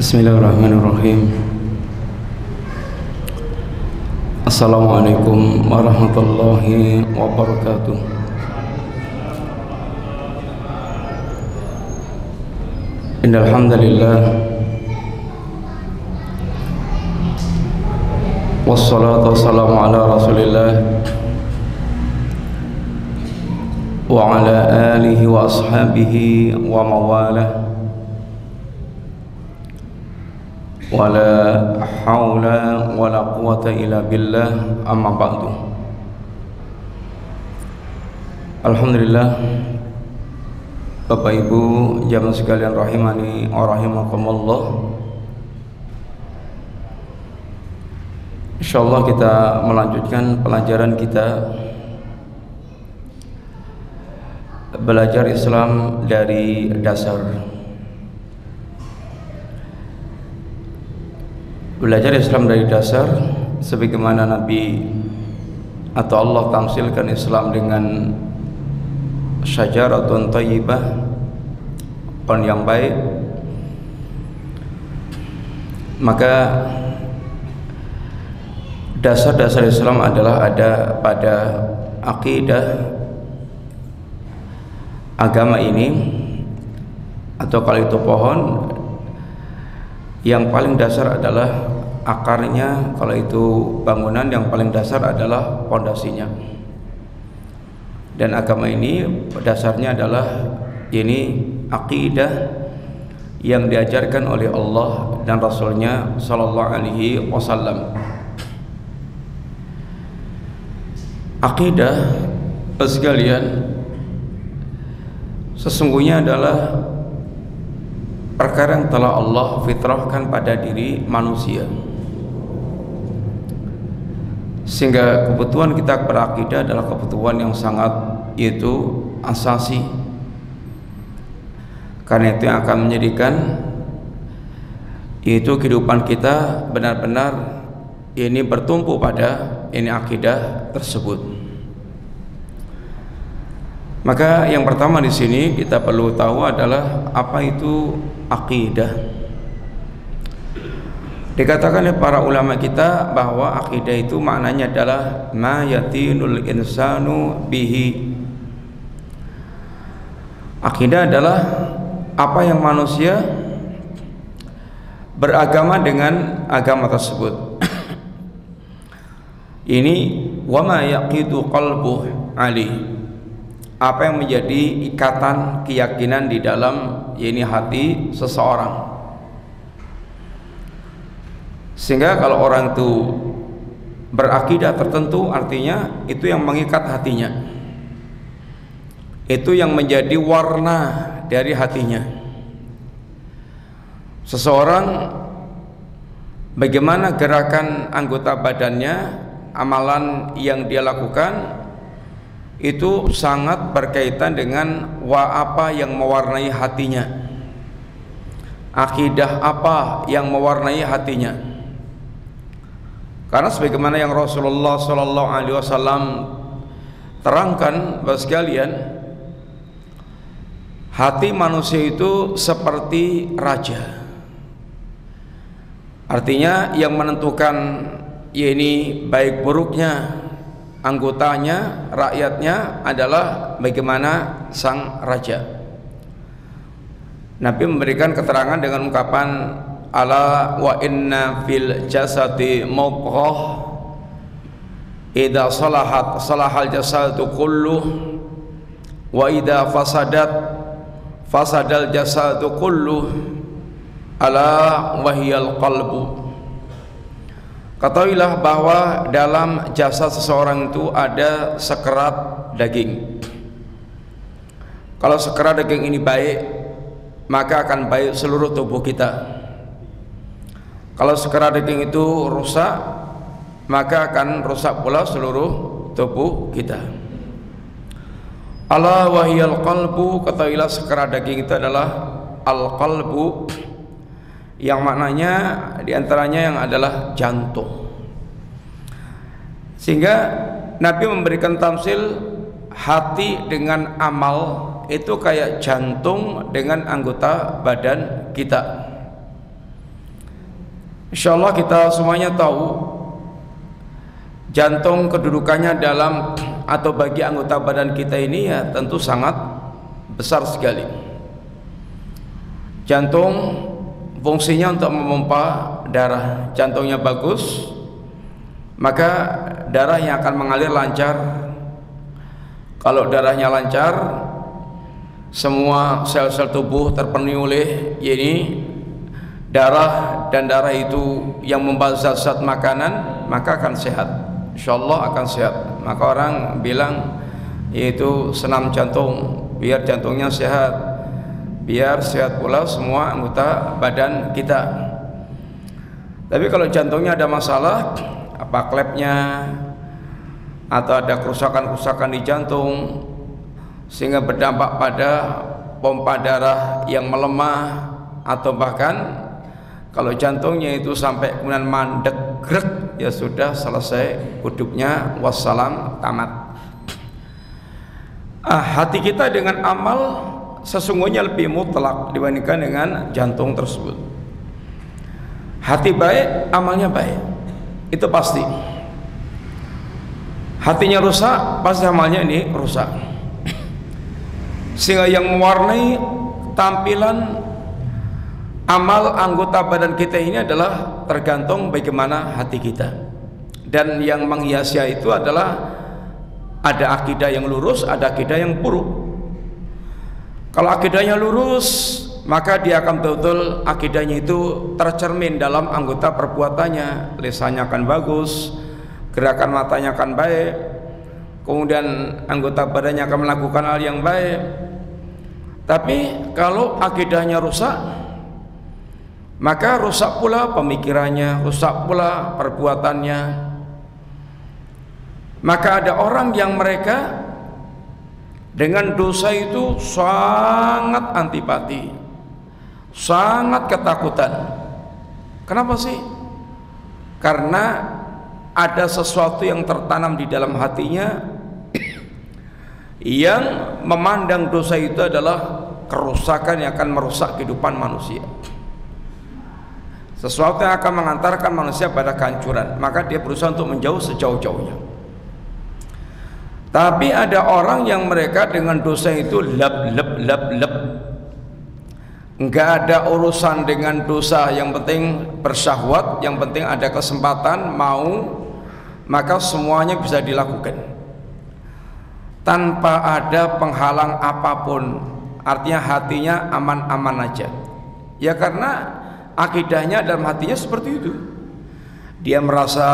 Bismillahirrahmanirrahim. Assalamualaikum warahmatullahi wabarakatuh. Innal hamdalillah wassalatu wassalamu ala Rasulillah wa ala alihi wa ashabihi wa mawalah. Wala haula wala quwata illa billah, amma ba'du. Alhamdulillah, Bapak Ibu jamaah sekalian rahimani wa rahimakumullah. Insyaallah kita melanjutkan pelajaran kita belajar Islam dari dasar. Belajar Islam dari dasar sebagaimana Nabi atau Allah tamsilkan Islam dengan syajaratun thayyibah, pohon yang baik. Maka dasar-dasar Islam adalah ada pada akidah agama ini, atau kalau itu pohon, yang paling dasar adalah akarnya, kalau itu bangunan yang paling dasar adalah pondasinya. Dan agama ini dasarnya adalah ini akidah yang diajarkan oleh Allah dan Rasulnya Sallallahu Alaihi Wasallam. Akidah sekalian sesungguhnya adalah perkara yang telah Allah fitrahkan pada diri manusia, sehingga kebutuhan kita berakidah adalah kebutuhan yang sangat asasi, karena itu yang akan menjadikan kehidupan kita benar-benar bertumpu pada akidah tersebut. Maka yang pertama di sini kita perlu tahu adalah apa itu akidah. Dikatakan oleh para ulama kita bahwa akidah itu maknanya adalah ma yatinul insanu bihi. Akidah adalah apa yang manusia beragama dengan agama tersebut. Ini wa ma yaqidu qalbuh alih, apa yang menjadi ikatan keyakinan di dalam hati seseorang. Sehingga kalau orang itu berakidah tertentu, artinya itu yang mengikat hatinya, itu yang menjadi warna dari hatinya. Seseorang bagaimana gerakan anggota badannya, amalan yang dia lakukan, itu sangat berkaitan dengan apa yang mewarnai hatinya, akidah apa yang mewarnai hatinya. Karena sebagaimana yang Rasulullah Sallallahu Alaihi Wasallam terangkan, bahwa sekalian, hati manusia itu seperti raja. Artinya yang menentukan baik buruknya anggotanya, rakyatnya adalah bagaimana sang raja. Nabi memberikan keterangan dengan ungkapan ala wa inna fil jasadi mudghah idza salahat salahal jasadu kulluh wa idza fasadat fasadal jasadu kulluh ala wahiyal qalbu. Ketahuilah bahwa dalam jasad seseorang itu ada sekerat daging. Kalau sekerat daging ini baik, maka akan baik seluruh tubuh kita. Kalau sekerat daging itu rusak, maka akan rusak pula seluruh tubuh kita. Ala wahiyal qalbu, ketahuilah sekerat daging itu adalah al-qalbu, yang maknanya diantaranya yang adalah jantung. Sehingga Nabi memberikan tamsil hati dengan amal itu kayak jantung dengan anggota badan kita. Insyaallah kita semuanya tahu jantung kedudukannya dalam atau bagi anggota badan kita ini ya tentu sangat besar sekali. Jantung fungsinya untuk memompa darah. Jantungnya bagus, maka darah yang akan mengalir lancar. Kalau darahnya lancar, semua sel-sel tubuh terpenuhi oleh darah, dan darah itu yang membawa zat-zat makanan, maka akan sehat. Insyaallah akan sehat. Maka orang bilang yaitu senam jantung, biar jantungnya sehat, biar sehat pula semua anggota badan kita. Tapi kalau jantungnya ada masalah, apa klepnya atau ada kerusakan-kerusakan di jantung sehingga berdampak pada pompa darah yang melemah, atau bahkan kalau jantungnya itu sampai kemudian mandek grek, ya sudah selesai hidupnya, wassalam, tamat. Hati kita dengan amal sesungguhnya lebih mutlak dibandingkan dengan jantung tersebut. Hati baik, amalnya baik, itu pasti. Hatinya rusak, pasti amalnya ini rusak. Sehingga yang mewarnai tampilan amal anggota badan kita ini adalah tergantung bagaimana hati kita. Dan yang menghiasnya itu adalah ada akidah yang lurus, ada akidah yang buruk. Kalau akidahnya lurus, maka dia akan betul-betul akidahnya itu tercermin dalam anggota perbuatannya. Lisannya akan bagus, gerakan matanya akan baik, kemudian anggota badannya akan melakukan hal yang baik. Tapi kalau akidahnya rusak, maka rusak pula pemikirannya, rusak pula perbuatannya. Maka ada orang yang mereka dengan dosa itu sangat antipati, sangat ketakutan. Kenapa sih? Karena ada sesuatu yang tertanam di dalam hatinya yang memandang dosa itu adalah kerusakan yang akan merusak kehidupan manusia, sesuatu yang akan mengantarkan manusia pada kehancuran. Maka dia berusaha untuk menjauh sejauh-jauhnya. Tapi ada orang yang mereka dengan dosa itu lep, enggak ada urusan dengan dosa, yang penting bersyahwat, yang penting ada kesempatan mau, maka semuanya bisa dilakukan tanpa ada penghalang apapun. Artinya hatinya aman-aman aja. Ya karena akidahnya dalam hatinya seperti itu. Dia merasa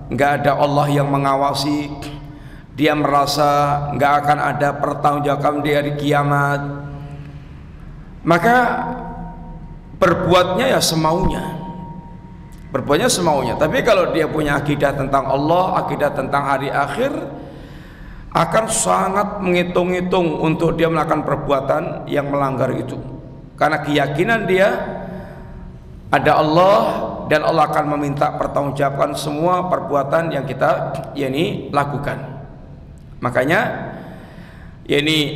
nggak ada Allah yang mengawasi, dia merasa nggak akan ada pertanggungjawaban di hari kiamat, maka berbuatnya ya semaunya, berbuatnya semaunya. Tapi kalau dia punya akidah tentang Allah, akidah tentang hari akhir, akan sangat menghitung-hitung untuk dia melakukan perbuatan yang melanggar itu, karena keyakinan dia ada Allah dan Allah akan meminta pertanggungjawaban semua perbuatan yang kita lakukan. Makanya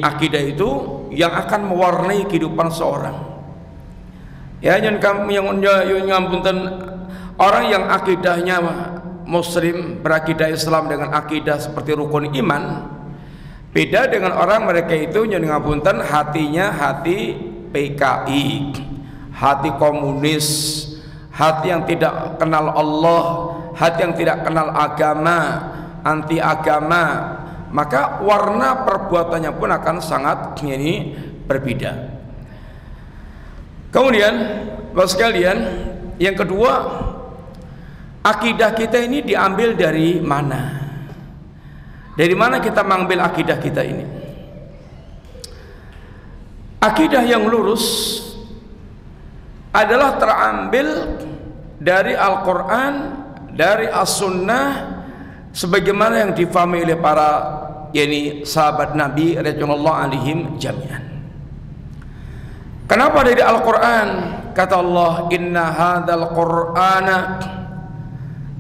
akidah itu yang akan mewarnai kehidupan seorang. Ya, yang orang yang akidahnya muslim, berakidah Islam dengan akidah seperti rukun iman, beda dengan orang mereka itu yang ngapunten hatinya hati PKI, hati komunis, hati yang tidak kenal Allah, hati yang tidak kenal agama, anti agama. Maka warna perbuatannya pun akan sangat berbeda. Kemudian Bapak sekalian, yang kedua, akidah kita ini diambil dari mana? Dari mana kita mengambil akidah kita ini? Akidah yang lurus adalah terambil dari Al-Quran, dari As-Sunnah, sebagaimana yang difahami oleh para sahabat Nabi radhiyallahu alaihim jami'an. Kenapa dari Al-Quran? Kata Allah, inna hadzal qur'ana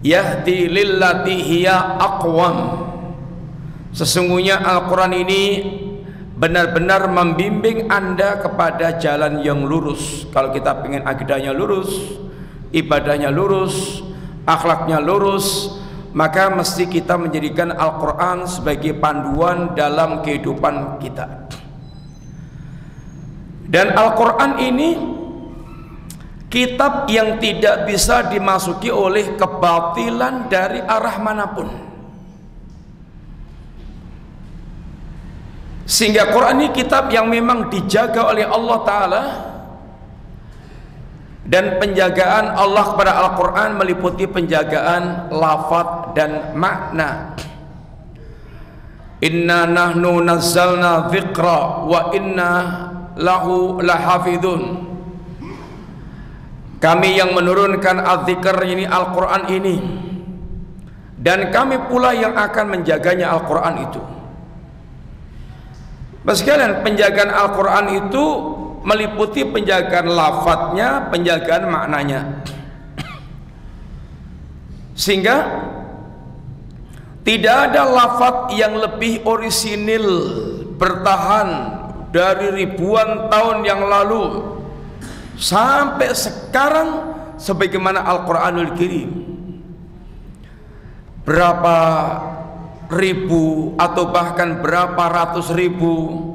yahdi lillati hiya aqwam. Sesungguhnya Al-Quran ini benar-benar membimbing Anda kepada jalan yang lurus. Kalau kita ingin akidahnya lurus, ibadahnya lurus, akhlaknya lurus, maka mesti kita menjadikan Al-Quran sebagai panduan dalam kehidupan kita. Dan Al-Quran ini kitab yang tidak bisa dimasuki oleh kebatilan dari arah manapun. Sehingga Quran ini kitab yang memang dijaga oleh Allah Ta'ala. Dan penjagaan Allah kepada Al-Quran meliputi penjagaan lafaz dan makna. Inna nahnu nazzalna dzikra wa inna lahu lahafidun. Kami yang menurunkan az-zikr ini, Al-Quran ini, dan kami pula yang akan menjaganya Al-Quran itu. Sekalian, penjagaan Al-Quran itu meliputi penjagaan lafadznya, penjagaan maknanya, sehingga tidak ada lafadz yang lebih orisinil, bertahan dari ribuan tahun yang lalu sampai sekarang sebagaimana Al-Quranul Karim. Berapa ribu atau bahkan berapa ratus ribu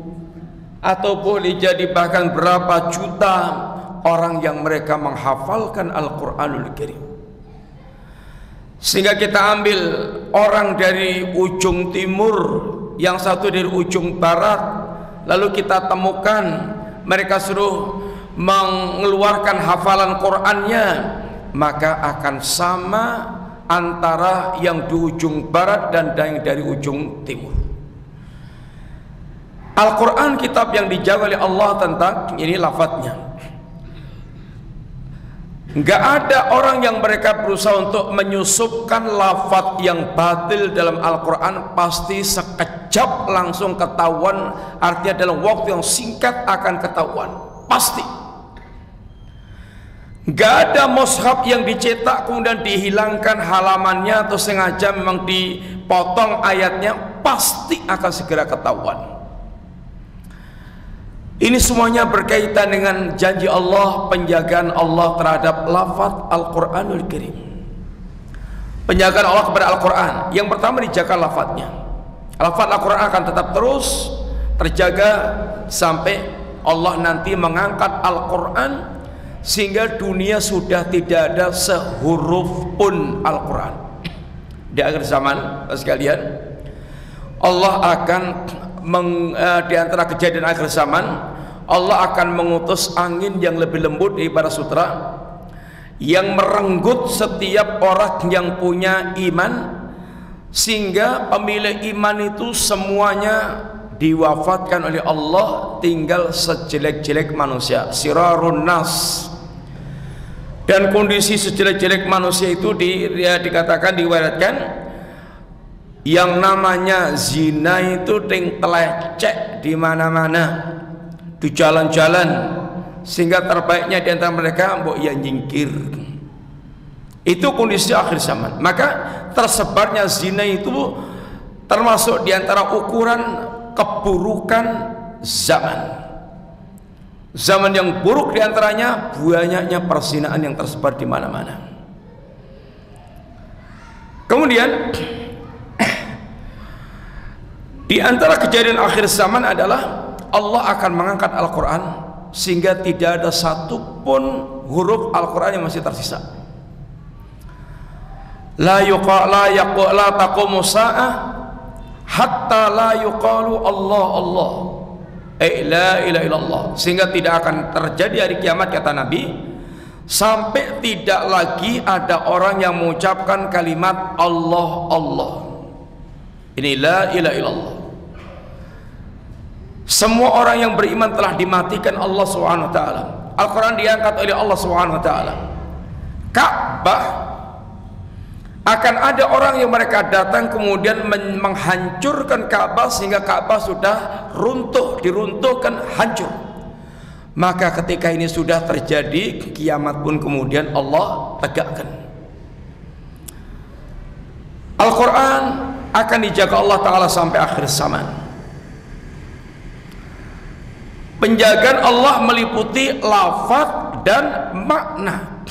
atau boleh jadi bahkan berapa juta orang yang mereka menghafalkan Al-Quranul Karim. Sehingga kita ambil orang dari ujung timur, yang satu dari ujung barat, lalu kita temukan mereka suruh mengeluarkan hafalan Qur'annya, maka akan sama antara yang di ujung barat dan yang dari ujung timur. Al-Quran kitab yang dijaga oleh Allah tentang ini lafadznya. Enggak ada orang yang mereka berusaha untuk menyusupkan lafadz yang batil dalam Al-Quran, pasti sekejap langsung ketahuan, artinya dalam waktu yang singkat akan ketahuan, pasti. Enggak ada mushaf yang dicetak kemudian dihilangkan halamannya atau sengaja memang dipotong ayatnya, pasti akan segera ketahuan. Ini semuanya berkaitan dengan janji Allah, penjagaan Allah terhadap lafaz Al-Quranul Karim. Penjagaan Allah kepada Al-Quran, yang pertama dijaga lafaznya. Lafaz Al-Quran akan tetap terus terjaga sampai Allah nanti mengangkat Al-Quran, sehingga dunia sudah tidak ada sehuruf pun Al-Quran. Di akhir zaman sekalian, Allah akan di antara kejadian akhir zaman, Allah akan mengutus angin yang lebih lembut daripada sutra, yang merenggut setiap orang yang punya iman, sehingga pemilik iman itu semuanya diwafatkan oleh Allah, tinggal sejelek-jelek manusia, sirarun nas. Dan kondisi sejelek-jelek manusia itu dikatakan, diwariskan, yang namanya zina itu telecek di mana-mana, di jalan-jalan, sehingga terbaiknya di antara mereka mbok ya nyingkir. Itu kondisi akhir zaman. Maka tersebarnya zina itu termasuk di antara ukuran keburukan zaman. Zaman yang buruk di antaranya banyaknya perzinaan yang tersebar di mana-mana. Kemudian di antara kejadian akhir zaman adalah Allah akan mengangkat Al-Quran, sehingga tidak ada satupun huruf Al-Quran yang masih tersisa. La taqumu sa'ah hatta la yuqalu Allah Allah, la ilaha illallah. Sehingga tidak akan terjadi hari kiamat, kata Nabi, sampai tidak lagi ada orang yang mengucapkan kalimat Allah Allah. Ini la ilaha illallah. Semua orang yang beriman telah dimatikan Allah Subhanahu wa taala. Al-Quran diangkat oleh Allah Subhanahu wa taala. Ka'bah, akan ada orang yang mereka datang kemudian menghancurkan Ka'bah sehingga Ka'bah sudah runtuh, diruntuhkan, hancur. Maka ketika ini sudah terjadi, kiamat pun kemudian Allah tegakkan. Al-Quran akan dijaga Allah Ta'ala sampai akhir zaman. Penjagaan Allah meliputi lafaz dan makna.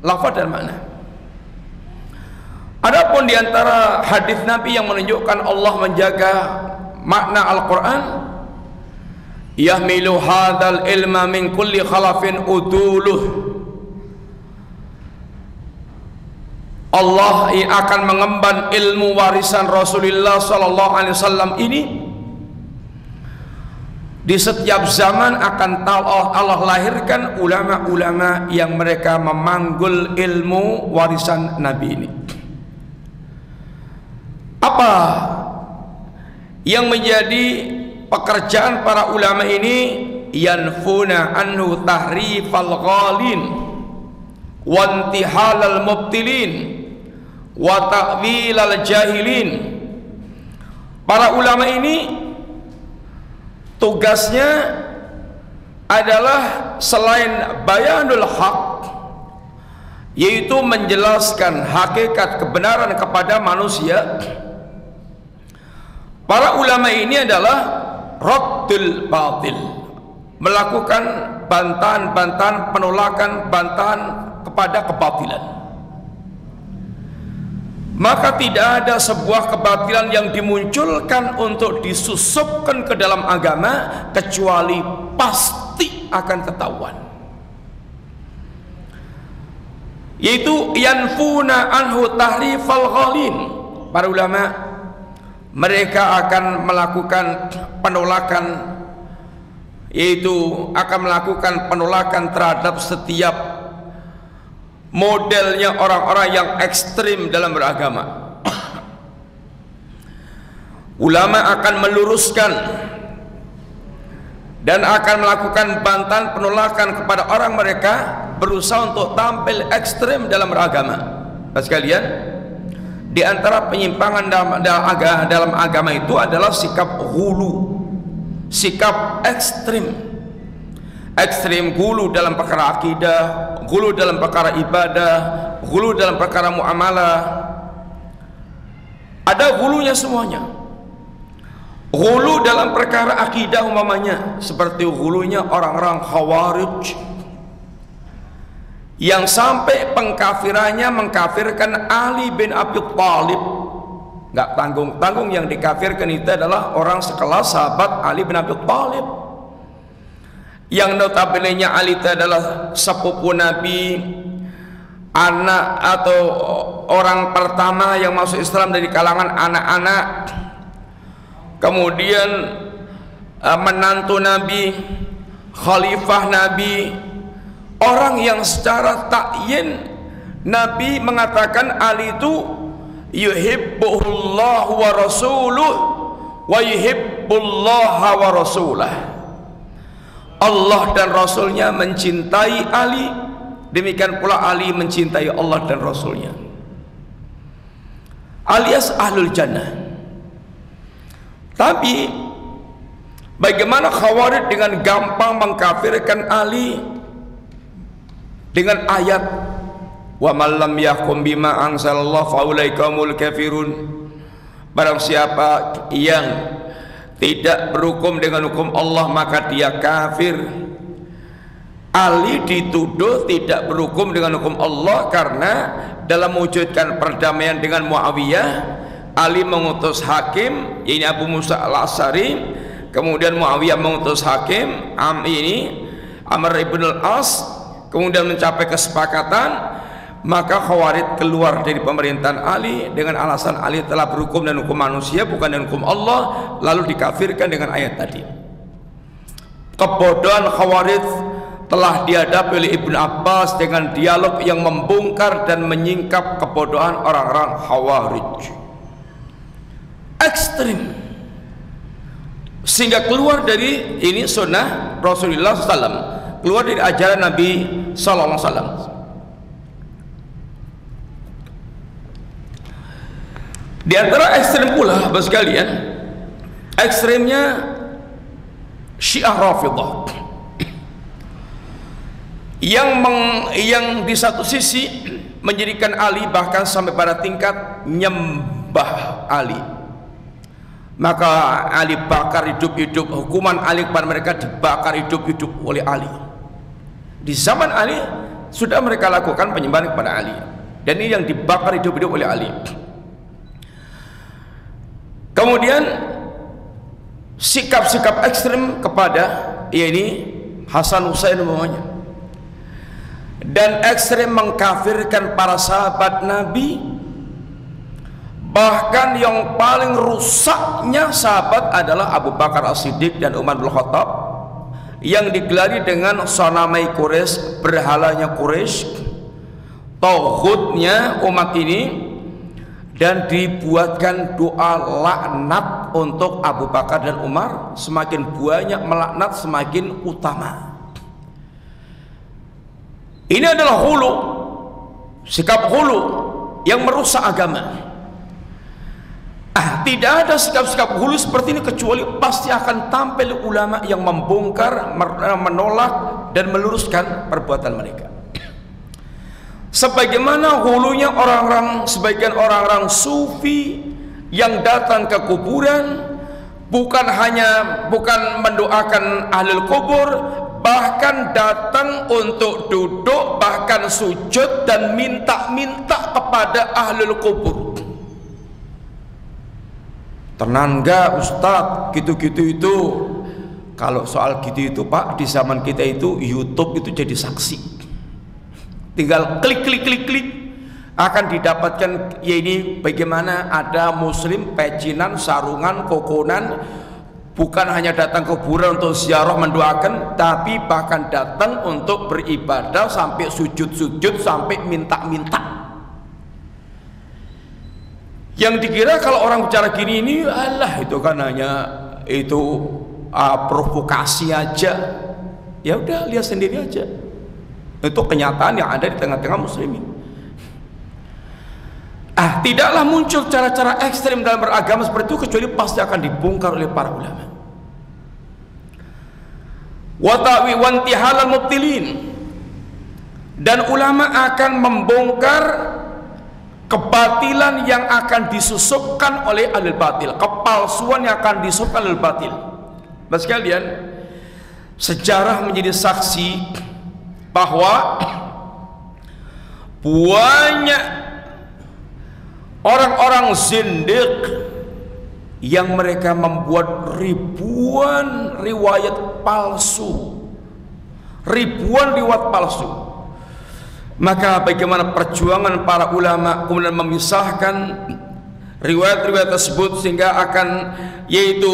lafaz dan makna. Adapun di antara hadis Nabi yang menunjukkan Allah menjaga makna Al-Quran, yahmilu hadzal ilma min kulli khalafin uduluh, Allah akan mengemban ilmu warisan Rasulullah sallallahu alaihi wasallam ini di setiap zaman. Akan Allah lahirkan ulama-ulama yang mereka memanggul ilmu warisan Nabi ini. Apa yang menjadi pekerjaan para ulama ini? Yanfuna anhu tahrifal ghalin wa intihalal mubtilin wa ta'wilal jahilin. Para ulama ini tugasnya adalah selain bayanul haq, yaitu menjelaskan hakikat kebenaran kepada manusia, para ulama ini adalah raddul batil, melakukan bantahan-bantahan, penolakan, bantahan kepada kebatilan. Maka tidak ada sebuah kebatilan yang dimunculkan untuk disusupkan ke dalam agama kecuali pasti akan ketahuan, yaitu yanfuna anhu tahrifal ghalin. Para ulama mereka akan melakukan penolakan, yaitu akan melakukan penolakan terhadap setiap modelnya orang-orang yang ekstrim dalam beragama. Ulama akan meluruskan dan akan melakukan bantahan penolakan kepada orang mereka berusaha untuk tampil ekstrim dalam beragama. Nah sekalian, di antara penyimpangan dalam agama itu adalah sikap ghulu, sikap ekstrim. Ekstrim gulu dalam perkara akidah, gulu dalam perkara ibadah, gulu dalam perkara muamalah. Ada gulunya semuanya. Gulu dalam perkara akidah umpamanya seperti gulunya orang-orang Khawarij yang sampai pengkafirannya mengkafirkan Ali bin Abi Thalib. Nggak tanggung-tanggung, yang dikafirkan itu adalah orang sekelas sahabat Ali bin Abi Thalib, yang notabene-nya Ali itu adalah sepupu Nabi, anak atau orang pertama yang masuk Islam dari kalangan anak-anak, kemudian menantu Nabi, khalifah Nabi, orang yang secara takyin Nabi mengatakan Ali itu yuhibbullah wa rasuluh wa yuhibbullah wa rasulah. Allah dan Rasulnya mencintai Ali, demikian pula Ali mencintai Allah dan Rasulnya, alias ahlul jannah. Tapi bagaimana Khawarij dengan gampang mengkafirkan Ali dengan ayat wa man lam yahkum bima anzalallahu faulaika humul kafirun. Barang siapa yang tidak berhukum dengan hukum Allah maka dia kafir. Ali dituduh tidak berhukum dengan hukum Allah karena dalam mewujudkan perdamaian dengan Muawiyah, Ali mengutus hakim, ini Abu Musa al-Asy'ari, kemudian Muawiyah mengutus hakim Amr ibn al-As, kemudian mencapai kesepakatan. Maka Khawarij keluar dari pemerintahan Ali dengan alasan Ali telah berhukum dan hukum manusia bukan dengan hukum Allah, lalu dikafirkan dengan ayat tadi. Kebodohan Khawarij telah dihadapi oleh Ibnu Abbas dengan dialog yang membongkar dan menyingkap kebodohan orang-orang Khawarij ekstrim, sehingga keluar dari ini sunnah Rasulullah SAW, keluar dari ajaran Nabi SAW. Di antara ekstrem pula, Bapak sekalian, ekstremnya Syiah Rafidhah yang di satu sisi menjadikan Ali bahkan sampai pada tingkat nyembah Ali. Maka Ali bakar hidup-hidup, hukuman Ali kepada mereka dibakar hidup-hidup oleh Ali. Di zaman Ali sudah mereka lakukan penyembahan kepada Ali, dan ini yang dibakar hidup-hidup oleh Ali. Kemudian sikap-sikap ekstrim kepada ini Hasan Husain umpamanya, dan ekstrim mengkafirkan para sahabat Nabi. Bahkan yang paling rusaknya sahabat adalah Abu Bakar As-Siddiq dan Umar bin Khattab, yang digelari dengan sanamai Quraisy, berhalanya Quraisy, tauhidnya umat ini, dan dibuatkan doa laknat untuk Abu Bakar dan Umar. Semakin banyak melaknat semakin utama. Ini adalah hulu, sikap hulu yang merusak agama. Tidak ada sikap-sikap hulu seperti ini kecuali pasti akan tampil ulama yang membongkar, menolak dan meluruskan perbuatan mereka. Sebagaimana hulunya sebagian orang-orang sufi yang datang ke kuburan, bukan mendoakan ahlul kubur, bahkan datang untuk duduk, bahkan sujud dan minta-minta kepada ahlul kubur. Tenan enggak Ustadz, gitu-gitu itu. Kalau soal gitu itu Pak, di zaman kita itu YouTube itu jadi saksi. Tinggal klik akan didapatkan ya ini bagaimana ada muslim pecinan, sarungan, kokonan, bukan hanya datang ke kuburan untuk ziarah mendoakan, tapi bahkan datang untuk beribadah sampai sujud-sujud, sampai minta-minta. Yang dikira kalau orang bicara gini ini, alah itu kan hanya itu provokasi aja. Ya udah, lihat sendiri aja. Itu kenyataan yang ada di tengah-tengah muslimin. Tidaklah muncul cara-cara ekstrem dalam beragama seperti itu kecuali pasti akan dibongkar oleh para ulama. Wa ta'wi wa intihalal mubtilin. Dan ulama akan membongkar kebatilan yang akan disusupkan oleh ahlul batil, kepalsuan yang akan disusupkan oleh batil. Bapak sekalian, sejarah menjadi saksi bahwa banyak orang-orang zindiq yang mereka membuat ribuan riwayat palsu. Maka bagaimana perjuangan para ulama kemudian memisahkan riwayat-riwayat tersebut sehingga akan yaitu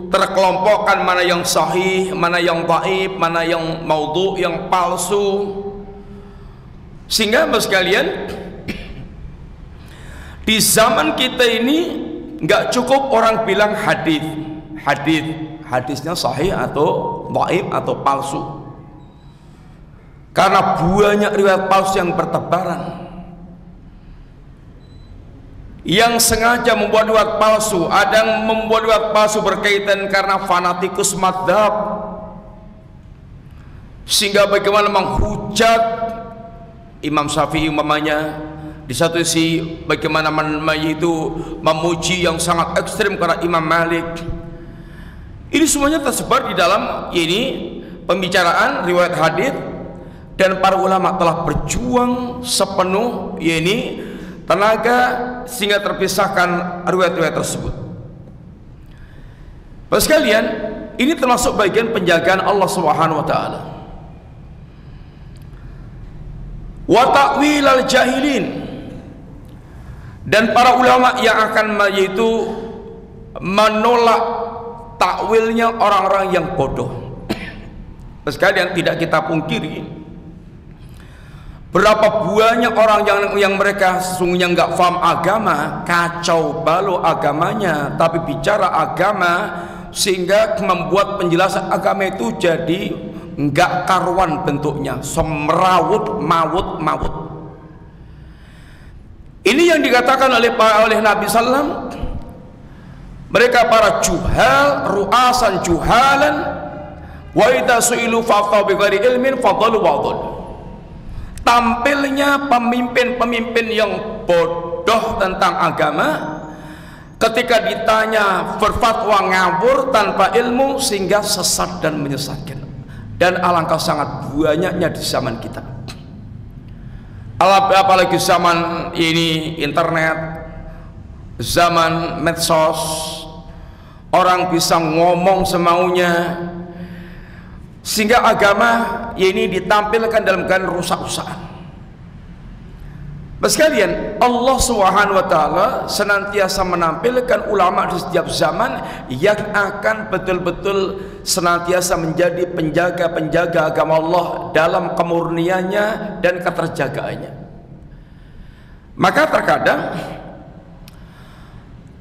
terkelompokkan mana yang sahih, mana yang dhaif, mana yang maudhu, yang palsu. Sehingga Bapak sekalian, di zaman kita ini nggak cukup orang bilang hadisnya sahih atau dhaif atau palsu. Karena banyak riwayat palsu yang bertebaran, yang sengaja membuat riwayat palsu. Ada yang membuat riwayat palsu berkaitan karena fanatikus madzhab, sehingga bagaimana menghujat Imam Syafi'i umpamanya. Di satu sisi bagaimana itu memuji yang sangat ekstrim karena Imam Malik. Ini semuanya tersebar di dalam ini pembicaraan riwayat hadis. Dan para ulama telah berjuang sepenuh tenaga sehingga terpisahkan riwayat-riwayat tersebut. Bapak sekalian, ini termasuk bagian penjagaan Allah Subhanahu wa taala. Wa ta'wilal jahilin, dan para ulama yang akan yaitu menolak takwilnya orang-orang yang bodoh. Bapak sekalian, tidak kita pungkiri berapa banyak orang yang mereka sesungguhnya nggak paham agama, kacau balau agamanya, tapi bicara agama sehingga membuat penjelasan agama itu jadi nggak karuan bentuknya, semrawut, maut. Ini yang dikatakan oleh Nabi Sallam, mereka para juhal, ru'asan juhalan, wa idza su'ilu fa'tau bi ghairi ilmin fadhalu wa'dhal. Tampilnya pemimpin-pemimpin yang bodoh tentang agama, ketika ditanya berfatwa ngawur tanpa ilmu sehingga sesat dan menyesatkan. Dan alangkah sangat banyaknya di zaman kita. apalagi zaman ini internet, zaman medsos, orang bisa ngomong semaunya, sehingga agama ini ditampilkan dalam keadaan rusak-rusakan. Sekalian, Allah Subhanahu wa taala senantiasa menampilkan ulama di setiap zaman yang akan betul-betul senantiasa menjadi penjaga-penjaga agama Allah dalam kemurniannya dan keterjagaannya. Maka terkadang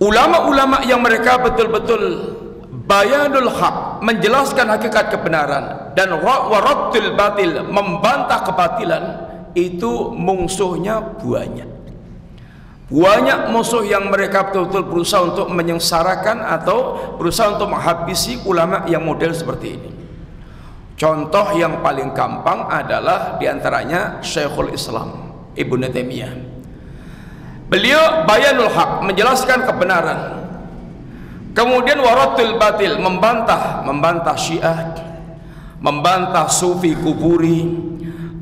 ulama-ulama yang mereka betul-betul bayanul haq, menjelaskan hakikat kebenaran, dan waraddul batil, membantah kebatilan, itu musuhnya banyak musuh yang mereka betul-betul berusaha untuk menyengsarakan atau berusaha untuk menghabisi ulama yang model seperti ini. Contoh yang paling gampang adalah diantaranya Syekhul Islam Ibnu Taimiyah. Beliau bayanul haq, menjelaskan kebenaran, kemudian waraddul batil, membantah Syiah, membantah Sufi Kuburi,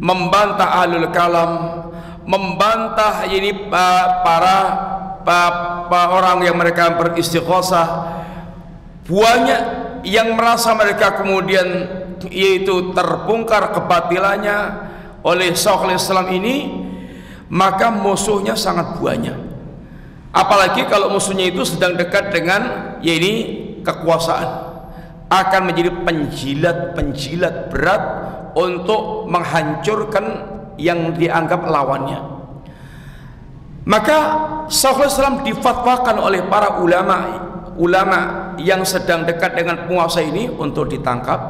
membantah ahlul kalam, membantah ini para orang yang mereka beristighosah. Banyak yang merasa mereka kemudian yaitu terbongkar kebatilannya oleh Syekhul Islam ini, maka musuhnya sangat banyak. Apalagi kalau musuhnya itu sedang dekat dengan kekuasaan, akan menjadi penjilat berat untuk menghancurkan yang dianggap lawannya. Maka Syekhul Islam difatwakan oleh para ulama yang sedang dekat dengan penguasa ini untuk ditangkap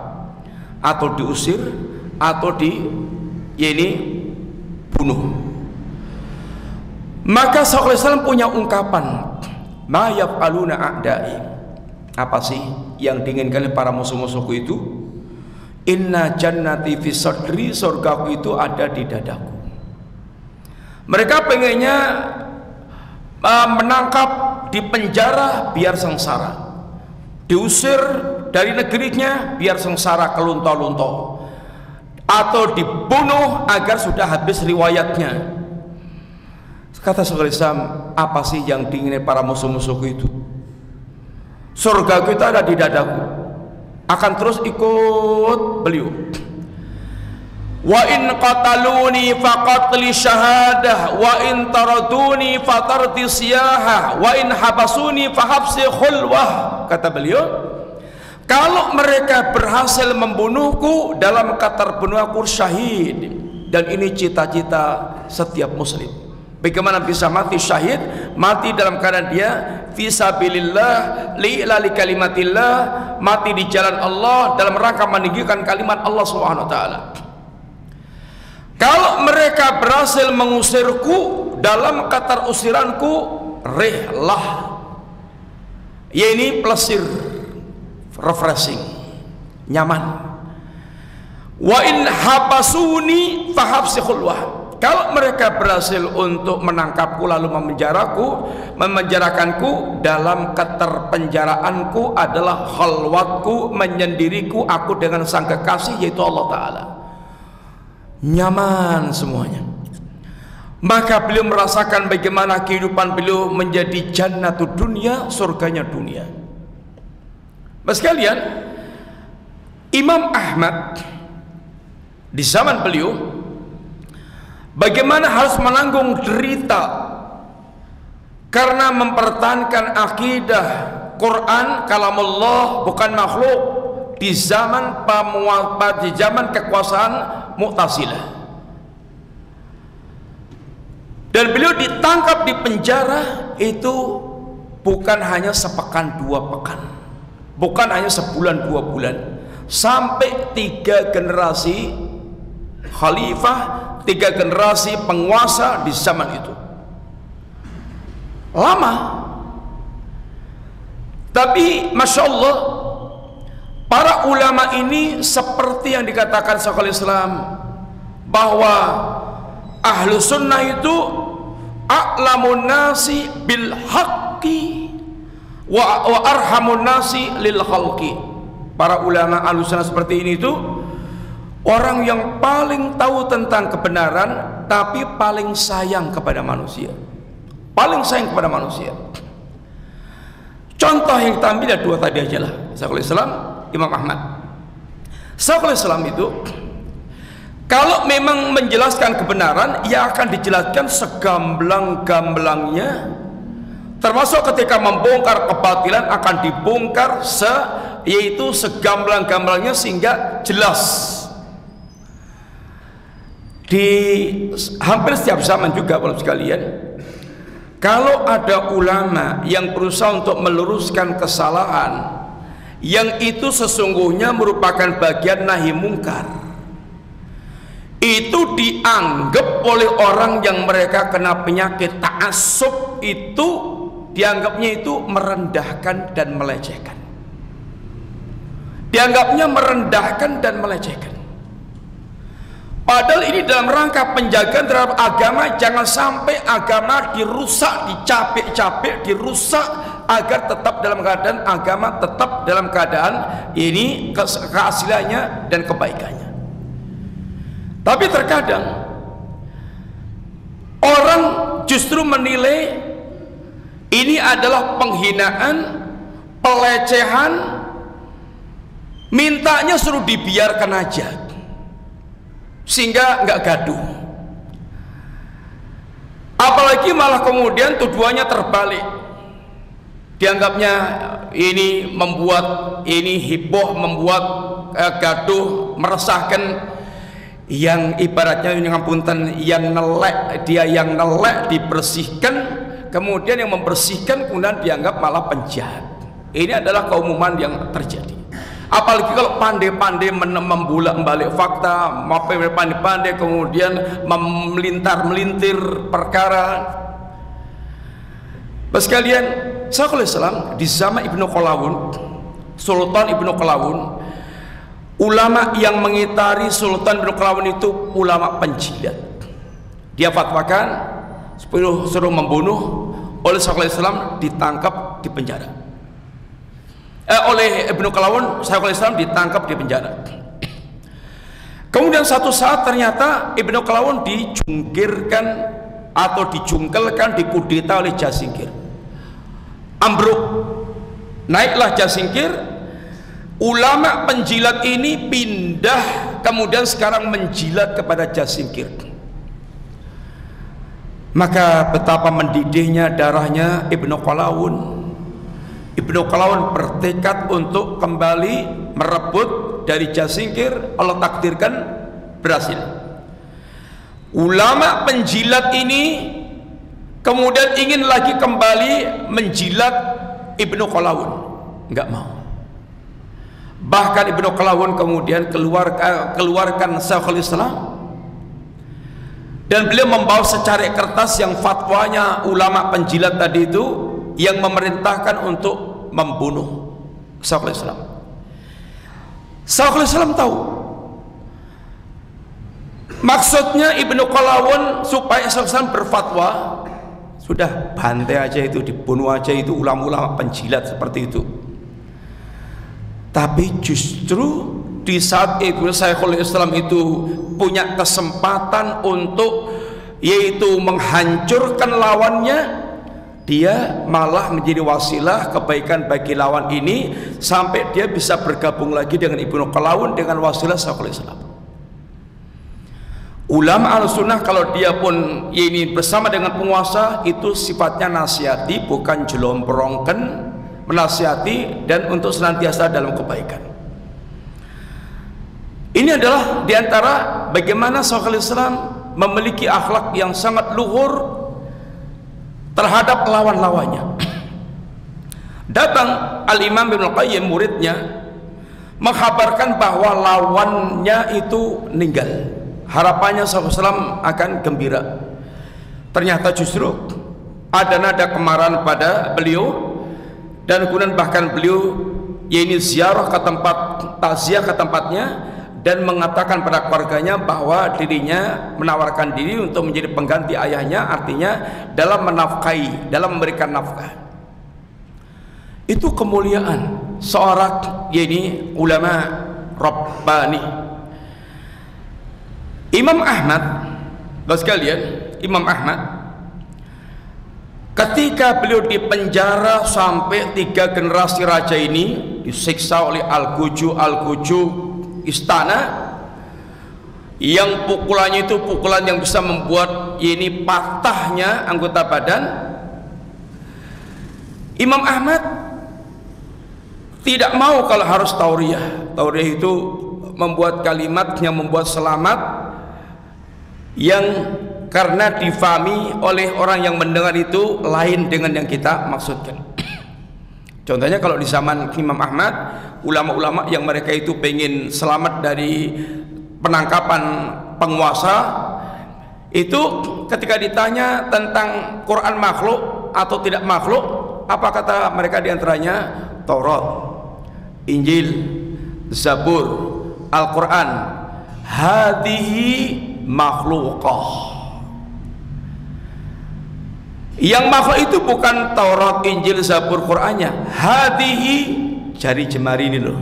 atau diusir atau bunuh. Maka Syekhul Islam punya ungkapan, ma yaf'aluna a'da'i, apa sih yang diinginkan oleh para musuh-musuhku itu? Inna jannati fi sadri, surgaku itu ada di dadaku. Mereka pengennya menangkap, dipenjara biar sengsara, diusir dari negerinya biar sengsara kelunto-lunto, atau dibunuh agar sudah habis riwayatnya. Kata Syekhul Islam, apa sih yang diinginkan para musuh-musuhku itu? Surgaku itu ada di dadaku, akan terus ikut beliau. Wa in qataluni faqatli syahadah, wa in taraduni fatardi siyahah, wa in habasuni fahabsi khulwah. Kata beliau, kalau mereka berhasil membunuhku, dalam kata terbunuhku syahid. Dan ini cita-cita setiap muslim. Bagaimana bisa mati syahid? Mati dalam keadaan dia fisabilillah, li'la li kalimatillah, mati di jalan Allah dalam rangka meninggikan kalimat Allah Subhanahu wa taala. Kalau mereka berhasil mengusirku, dalam kata usiranku rihlah, ini plesir, refreshing, nyaman. Wa in habasuni fahabsi khulwah. Kalau mereka berhasil untuk menangkapku lalu memenjarakanku, dalam keterpenjaraanku adalah khalwatku, menyendiriku aku dengan sang kekasih yaitu Allah Ta'ala. Nyaman semuanya. Maka beliau merasakan bagaimana kehidupan beliau menjadi jannatud dunia, surganya dunia. Sekalian, Imam Ahmad di zaman beliau bagaimana harus menanggung derita karena mempertahankan akidah Quran kalamullah bukan makhluk di zaman kekuasaan Mu'tazilah. Dan beliau ditangkap di penjara itu bukan hanya sepekan dua pekan, bukan hanya sebulan dua bulan, sampai 3 generasi khalifah, 3 generasi penguasa di zaman itu. Lama. Tapi Masya Allah, para ulama ini seperti yang dikatakan Syekhul Islam, bahwa ahlu sunnah itu a'lamun nasi bil haqqi wa arhamun nasi lil khalqi. Para ulama ahlu sunnah seperti ini itu orang yang paling tahu tentang kebenaran, tapi paling sayang kepada manusia. Paling sayang kepada manusia. Contoh yang kita ambil ada dua tadi aja lah, Syekhul Islam, Imam Ahmad. Syekhul Islam itu kalau memang menjelaskan kebenaran, ia akan dijelaskan segamblang-gamblangnya, termasuk ketika membongkar kebatilan akan dibongkar yaitu segamblang-gamblangnya sehingga jelas. Di hampir setiap zaman juga Bapak sekalian, kalau ada ulama yang berusaha untuk meluruskan kesalahan yang itu sesungguhnya merupakan bagian nahi mungkar, itu dianggap oleh orang yang mereka kena penyakit ta'assub, itu dianggapnya itu merendahkan dan melecehkan. Dianggapnya merendahkan dan melecehkan. Padahal ini dalam rangka penjagaan terhadap agama, jangan sampai agama dirusak, dicapek-capek, dirusak, agar tetap dalam keadaan agama tetap dalam keadaan ini keasliannya dan kebaikannya. Tapi terkadang orang justru menilai ini adalah penghinaan, pelecehan, mintanya suruh dibiarkan aja, sehingga nggak gaduh. Apalagi malah kemudian tujuannya terbalik, dianggapnya ini membuat ini heboh, membuat gaduh, meresahkan. Yang ibaratnya yang ngapunten, yang nelek, dia yang nelek dibersihkan, kemudian yang membersihkan kemudian dianggap malah penjahat. Ini adalah keumuman yang terjadi. Apalagi kalau pandai-pandai membolak-balik fakta, pandai-pandai kemudian melintir perkara. Bapak sekalian, Syekhul Islam di zaman Ibnu Qalawun, Sultan Ibnu Qalawun, ulama yang mengitari Sultan Ibnu Qalawun itu ulama penjilat. Dia fatwakan suruh membunuh, oleh Syekhul Islam ditangkap di penjara. Oleh Ibnu Qalawun, Syekhul Islam ditangkap di penjara. Kemudian satu saat ternyata Ibnu Qalawun dijungkirkan atau dijungkelkan, dikudeta oleh Jasingkir. Ambruk, naiklah Jasingkir. Ulama penjilat ini pindah, kemudian sekarang menjilat kepada Jasingkir. Maka betapa mendidihnya darahnya Ibnu Qalawun. Ibnu Qalawun bertekad untuk kembali merebut dari Jasingkir. Allah takdirkan berhasil. Ulama penjilat ini kemudian ingin lagi kembali menjilat Ibnu Qalawun, enggak mau. Bahkan Ibnu Qalawun kemudian keluarkan Syekhul Islam, dan beliau membawa secari kertas yang fatwanya ulama penjilat tadi itu yang memerintahkan untuk membunuh Syekhul Islam. Syekhul Islam tahu maksudnya Ibnu Qalawun supaya Syekhul Islam berfatwa, sudah bantai aja itu, dibunuh aja itu ulama-ulama penjilat seperti itu. Tapi justru di saat itu Syekhul Islam itu punya kesempatan untuk yaitu menghancurkan lawannya, dia malah menjadi wasilah kebaikan bagi lawan ini sampai dia bisa bergabung lagi dengan Ibnu Qalawun dengan wasilah Syekhul Islam. Ulama Ahlussunnah kalau dia pun ini bersama dengan penguasa itu sifatnya nasihati, bukan jelomprongken, menasihati dan untuk senantiasa dalam kebaikan. Ini adalah diantara bagaimana Syekhul Islam memiliki akhlak yang sangat luhur terhadap lawan-lawannya. Datang Al-Imam Ibnu Qayyim, muridnya, menghabarkan bahwa lawannya itu meninggal. Harapannya Syekhul Islam akan gembira. Ternyata justru ada nada kemarahan pada beliau, dan kemudian bahkan beliau yaitu ziarah ke tempat, takziah ke tempatnya, dan mengatakan pada keluarganya bahwa dirinya menawarkan diri untuk menjadi pengganti ayahnya, artinya dalam menafkahi, dalam memberikan nafkah. Itu kemuliaan seorang yaitu ulama Rabbani. Imam Ahmad Bapak sekalian, Imam Ahmad ketika beliau dipenjara sampai 3 generasi raja ini disiksa oleh Al-Guju istana, yang pukulannya itu pukulan yang bisa membuat ini patahnya anggota badan. Imam Ahmad tidak mau kalau harus tauriyah. Tauriyah itu membuat kalimat yang membuat selamat, yang karena difahami oleh orang yang mendengar itu lain dengan yang kita maksudkan. Contohnya kalau di zaman Imam Ahmad, ulama-ulama yang mereka itu pengen selamat dari penangkapan penguasa, itu ketika ditanya tentang Quran makhluk atau tidak makhluk, apa kata mereka diantaranya? Taurat, Injil, Zabur, Al-Quran, hadihi makhlukah. Yang makhluk itu bukan Taurat, Injil, Zabur, Qurannya, hadihi jari jemari ini loh.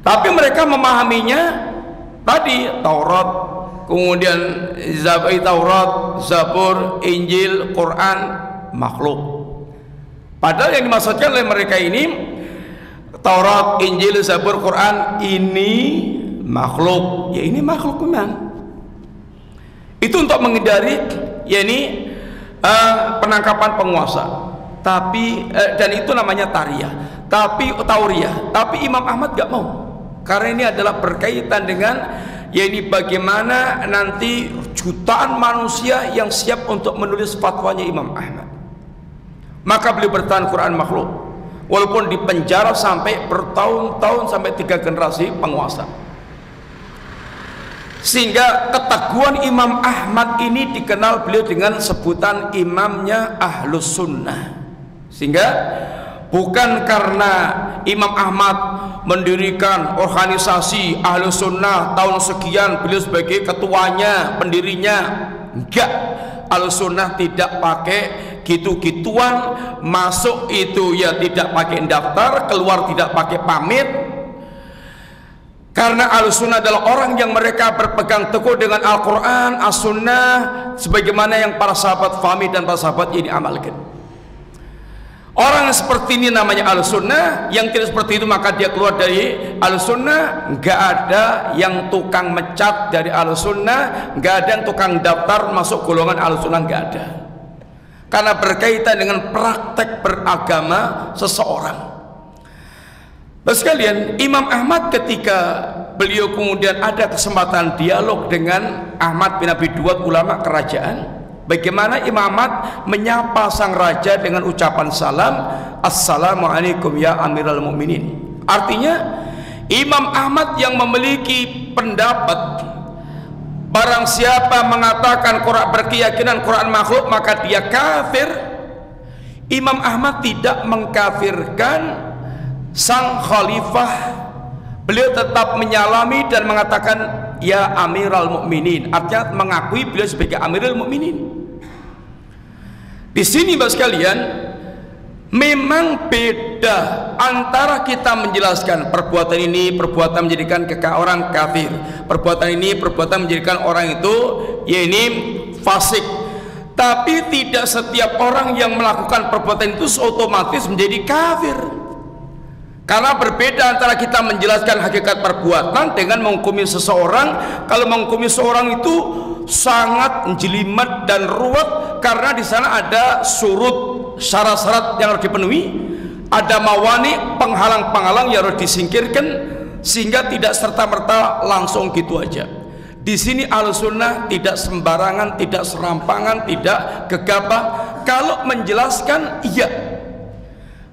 Tapi mereka memahaminya tadi Taurat, kemudian Taurat, Zabur, Injil, Quran makhluk. Padahal yang dimaksudkan oleh mereka ini Taurat, Injil, Zabur, Quran ini makhluk. Ya ini makhluk memang. Itu untuk menghindari yakni penangkapan penguasa. Tapi dan itu namanya tauriyah. Tapi Imam Ahmad gak mau. Karena ini adalah berkaitan dengan yakni bagaimana nanti jutaan manusia yang siap untuk menulis fatwanya Imam Ahmad. Maka beliau bertahan Quran makhluk, walaupun dipenjara sampai bertahun-tahun, sampai 3 generasi penguasa. Sehingga keteguhan Imam Ahmad ini dikenal beliau dengan sebutan imamnya Ahlus Sunnah. Sehingga bukan karena Imam Ahmad mendirikan organisasi Ahlus Sunnah tahun sekian beliau sebagai ketuanya, pendirinya, enggak. Ahlus Sunnah tidak pakai gitu-gituan, masuk itu ya tidak pakai daftar, keluar tidak pakai pamit. Karena Ahlussunnah adalah orang yang mereka berpegang teguh dengan Al-Quran, As-Sunnah, sebagaimana yang para sahabat fahami dan para sahabat ini amalkan. Orang yang seperti ini namanya Ahlussunnah. Yang tidak seperti itu maka dia keluar dari Ahlussunnah. Nggak ada yang tukang mecat dari Ahlussunnah, nggak ada yang tukang daftar masuk golongan Ahlussunnah, nggak ada. Karena berkaitan dengan praktek beragama seseorang. Bapak sekalian, Imam Ahmad ketika beliau kemudian ada kesempatan dialog dengan Ahmad bin Abi Duad, ulama kerajaan, bagaimana Imam Ahmad menyapa sang raja dengan ucapan salam, Assalamualaikum ya Amirul Mukminin. Artinya Imam Ahmad yang memiliki pendapat barang siapa mengatakan Quran, berkeyakinan Quran makhluk maka dia kafir. Imam Ahmad tidak mengkafirkan sang khalifah. Beliau tetap menyalami dan mengatakan ya Amirul Mukminin, artinya mengakui beliau sebagai Amirul Mukminin. Di sini Bapak sekalian, memang beda antara kita menjelaskan perbuatan ini perbuatan menjadikan orang kafir, perbuatan ini perbuatan menjadikan orang itu ya ini fasik. Tapi tidak setiap orang yang melakukan perbuatan itu otomatis menjadi kafir. Karena berbeda antara kita menjelaskan hakikat perbuatan dengan menghukumi seseorang. Kalau menghukumi seorang itu sangat jelimet dan ruwet, karena di sana ada surut, syarat-syarat yang harus dipenuhi, ada mawani, penghalang-penghalang yang harus disingkirkan, sehingga tidak serta-merta langsung gitu aja. Di sini Ahlussunnah tidak sembarangan, tidak serampangan, tidak gegabah. Kalau menjelaskan, iya.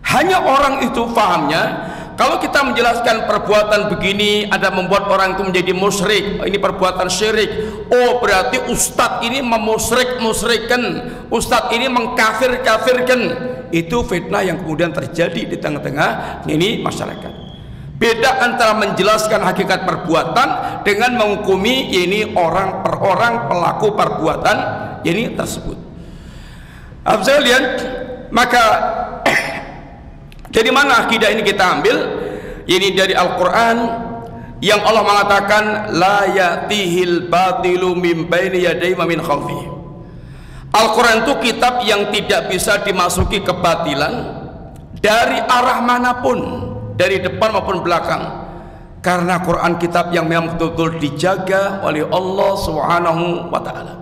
Hanya orang itu pahamnya. Kalau kita menjelaskan perbuatan begini ada membuat orang itu menjadi musyrik, ini perbuatan syirik. Oh berarti ustadz ini memusyrik-musyrikkan, ustadz ini mengkafir-kafirkan. Itu fitnah yang kemudian terjadi di tengah-tengah ini masyarakat. Beda antara menjelaskan hakikat perbuatan dengan menghukumi ini orang per orang pelaku perbuatan ini tersebut. Saya lihat maka dari mana akidah ini kita ambil? Ini dari Al-Quran, yang Allah mengatakan la ya'tihil batilu min baini yadayhi wa min khalfihi. Al-Quran itu kitab yang tidak bisa dimasuki kebatilan dari arah manapun, dari depan maupun belakang, karena Quran kitab yang memang betul-betul dijaga oleh Allah Subhanahu wa ta'ala.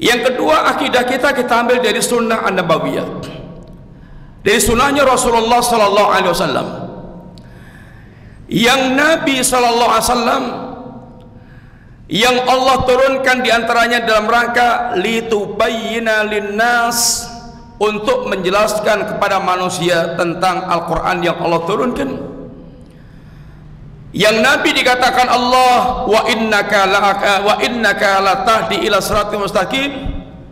Yang kedua, akidah kita ambil dari sunnah an-nabawiyah, dari sunnahnya Rasulullah sallallahu alaihi wasallam, yang Nabi sallallahu alaihi wasallam yang Allah turunkan diantaranya dalam rangka litubayyina linnas, untuk menjelaskan kepada manusia tentang Al-Quran yang Allah turunkan, yang Nabi dikatakan Allah wa innaka latahdi ila siratal mustaqim,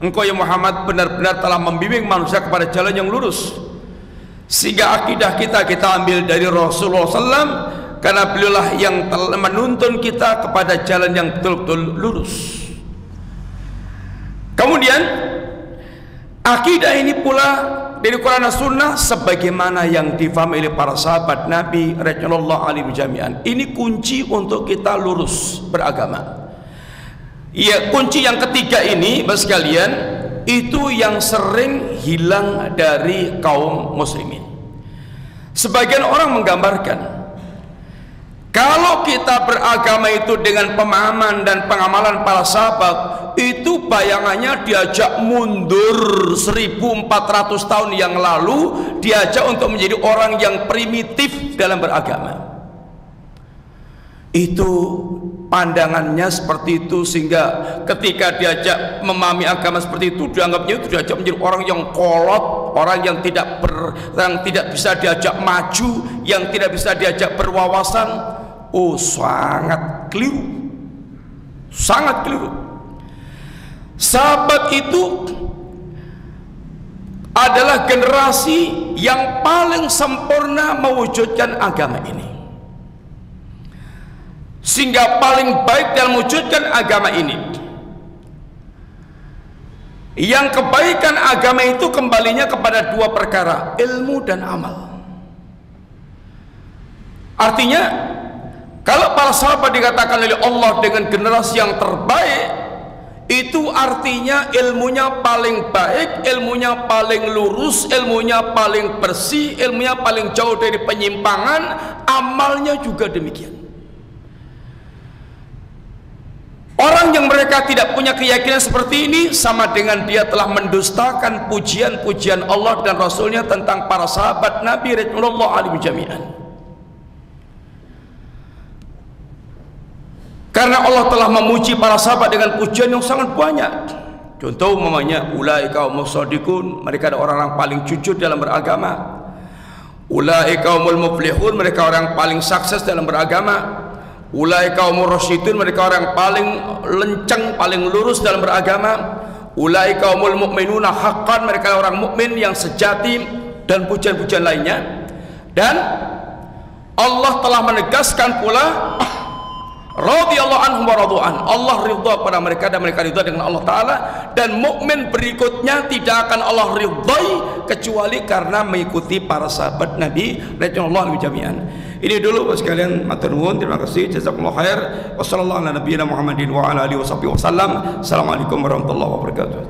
engkau ya Muhammad benar-benar telah membimbing manusia kepada jalan yang lurus. Sehingga akidah kita ambil dari Rasulullah SAW, karena beliaulah yang telah menuntun kita kepada jalan yang betul-betul lurus. Kemudian akidah ini pula dari Quran dan Sunnah sebagaimana yang difahami oleh para sahabat Nabi radhiyallahu anhum jami'an. Ini kunci untuk kita lurus beragama. Ya, kunci yang ketiga ini, Bapak sekalian, itu yang sering hilang dari kaum muslimin. Sebagian orang menggambarkan, kalau kita beragama itu dengan pemahaman dan pengamalan para sahabat, itu bayangannya diajak mundur 1400 tahun yang lalu, diajak untuk menjadi orang yang primitif dalam beragama. Itu pandangannya seperti itu, sehingga ketika diajak memahami agama seperti itu, dianggapnya itu diajak menjadi orang yang kolot, orang yang tidak bisa diajak maju, yang tidak bisa diajak berwawasan. Oh, sangat keliru, sangat keliru. Sahabat itu adalah generasi yang paling sempurna mewujudkan agama ini, sehingga paling baik dalam mewujudkan agama ini. Yang kebaikan agama itu kembalinya kepada dua perkara, ilmu dan amal. Artinya, kalau para sahabat dikatakan oleh Allah dengan generasi yang terbaik, itu artinya ilmunya paling baik, ilmunya paling lurus, ilmunya paling bersih, ilmunya paling jauh dari penyimpangan, amalnya juga demikian. Orang yang mereka tidak punya keyakinan seperti ini, sama dengan dia telah mendustakan pujian-pujian Allah dan Rasulnya tentang para sahabat Nabi radhiyallahu anhum jami'an. Karena Allah telah memuji para sahabat dengan pujian yang sangat banyak. Contoh umpamanya, ulaika humus shadiqun, mereka adalah orang-orang paling jujur dalam beragama. Ulaika humul muflihun, mereka orang yang paling sukses dalam beragama. Ulaika humur rasyidun, mereka orang yang paling lencang, paling lurus dalam beragama. Ulaika humul mu'minuna haqqan, mereka orang mukmin yang sejati, dan pujian-pujian lainnya. Dan Allah telah menegaskan pula radhiyallahu anhum wa radu'an, Allah ridha kepada mereka dan mereka ridha dengan Allah Ta'ala, dan mukmin berikutnya tidak akan Allah ridhai kecuali karena mengikuti para sahabat Nabi radhiyallahu anhum jami'an. Ini dulu Bapak sekalian, matur nuwun, terima kasih, jazakumullah khair. Wassallallahu ala nabiyina Muhammadin wa ala alihi wasallam. Assalamualaikum warahmatullahi wabarakatuh.